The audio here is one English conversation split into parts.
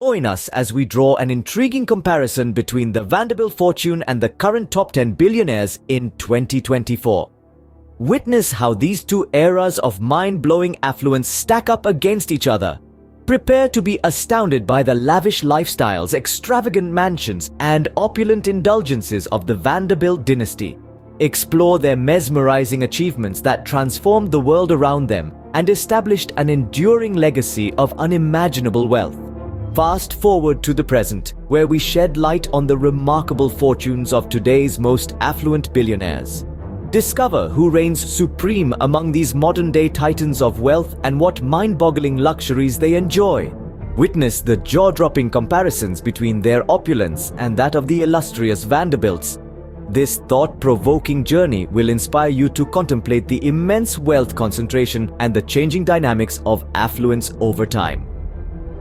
Join us as we draw an intriguing comparison between the Vanderbilt fortune and the current top 10 billionaires in 2024. Witness how these two eras of mind-blowing affluence stack up against each other. Prepare to be astounded by the lavish lifestyles, extravagant mansions, and opulent indulgences of the Vanderbilt dynasty. Explore their mesmerizing achievements that transformed the world around them and established an enduring legacy of unimaginable wealth. Fast forward to the present, where we shed light on the remarkable fortunes of today's most affluent billionaires. Discover who reigns supreme among these modern-day titans of wealth and what mind-boggling luxuries they enjoy. Witness the jaw-dropping comparisons between their opulence and that of the illustrious Vanderbilts. This thought-provoking journey will inspire you to contemplate the immense wealth concentration and the changing dynamics of affluence over time.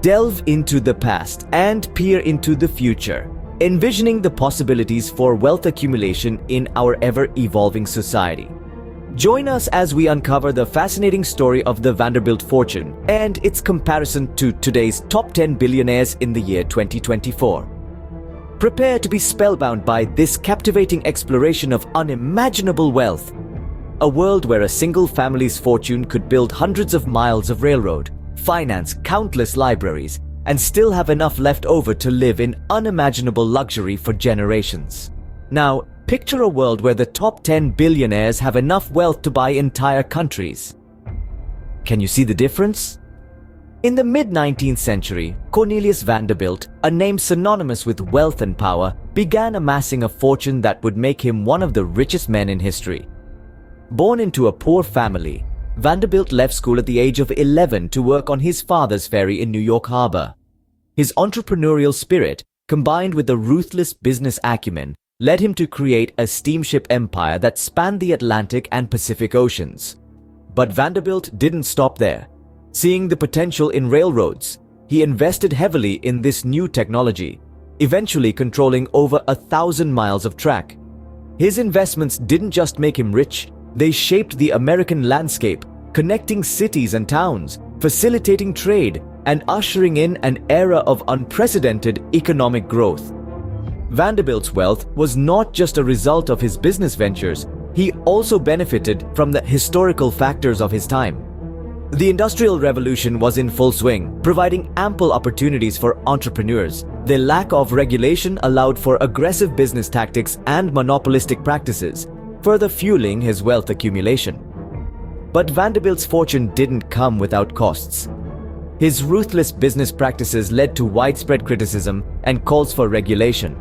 Delve into the past and peer into the future, envisioning the possibilities for wealth accumulation in our ever-evolving society. Join us as we uncover the fascinating story of the Vanderbilt fortune and its comparison to today's top 10 billionaires in the year 2024. Prepare to be spellbound by this captivating exploration of unimaginable wealth. A world where a single family's fortune could build hundreds of miles of railroad, finance countless libraries, and still have enough left over to live in unimaginable luxury for generations. Now, picture a world where the top 10 billionaires have enough wealth to buy entire countries. Can you see the difference? In the mid-19th century, Cornelius Vanderbilt, a name synonymous with wealth and power, began amassing a fortune that would make him one of the richest men in history. Born into a poor family, Vanderbilt left school at the age of 11 to work on his father's ferry in New York Harbor. His entrepreneurial spirit, combined with a ruthless business acumen, led him to create a steamship empire that spanned the Atlantic and Pacific Oceans. But Vanderbilt didn't stop there. Seeing the potential in railroads, he invested heavily in this new technology, eventually controlling over 1,000 miles of track. His investments didn't just make him rich, they shaped the American landscape, connecting cities and towns, facilitating trade, and ushering in an era of unprecedented economic growth. Vanderbilt's wealth was not just a result of his business ventures, he also benefited from the historical factors of his time. The Industrial Revolution was in full swing, providing ample opportunities for entrepreneurs. The lack of regulation allowed for aggressive business tactics and monopolistic practices, further fueling his wealth accumulation. But Vanderbilt's fortune didn't come without costs. His ruthless business practices led to widespread criticism and calls for regulation.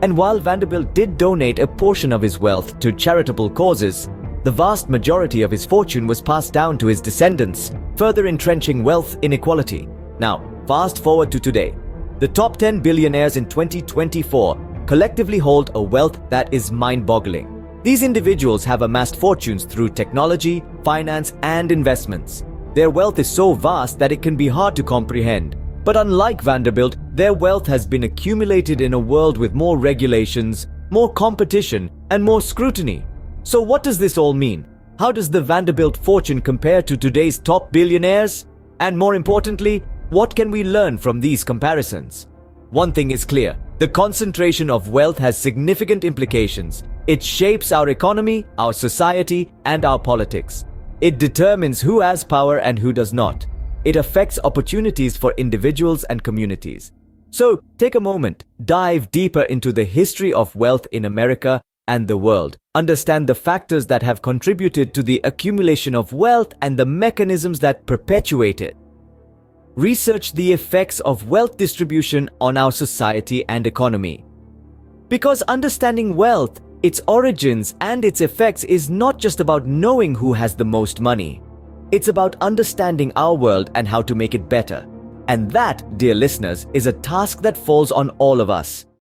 And while Vanderbilt did donate a portion of his wealth to charitable causes, the vast majority of his fortune was passed down to his descendants, further entrenching wealth inequality. Now, fast forward to today. The top 10 billionaires in 2024 collectively hold a wealth that is mind-boggling. These individuals have amassed fortunes through technology, finance, and investments. Their wealth is so vast that it can be hard to comprehend. But unlike Vanderbilt, their wealth has been accumulated in a world with more regulations, more competition, and more scrutiny. So what does this all mean? How does the Vanderbilt fortune compare to today's top billionaires? And more importantly, what can we learn from these comparisons? One thing is clear. The concentration of wealth has significant implications. It shapes our economy, our society, and our politics. It determines who has power and who does not. It affects opportunities for individuals and communities. So, take a moment, dive deeper into the history of wealth in America and the world. Understand the factors that have contributed to the accumulation of wealth and the mechanisms that perpetuate it. Research the effects of wealth distribution on our society and economy. Because understanding wealth, its origins, and its effects is not just about knowing who has the most money. It's about understanding our world and how to make it better. And that, dear listeners, is a task that falls on all of us.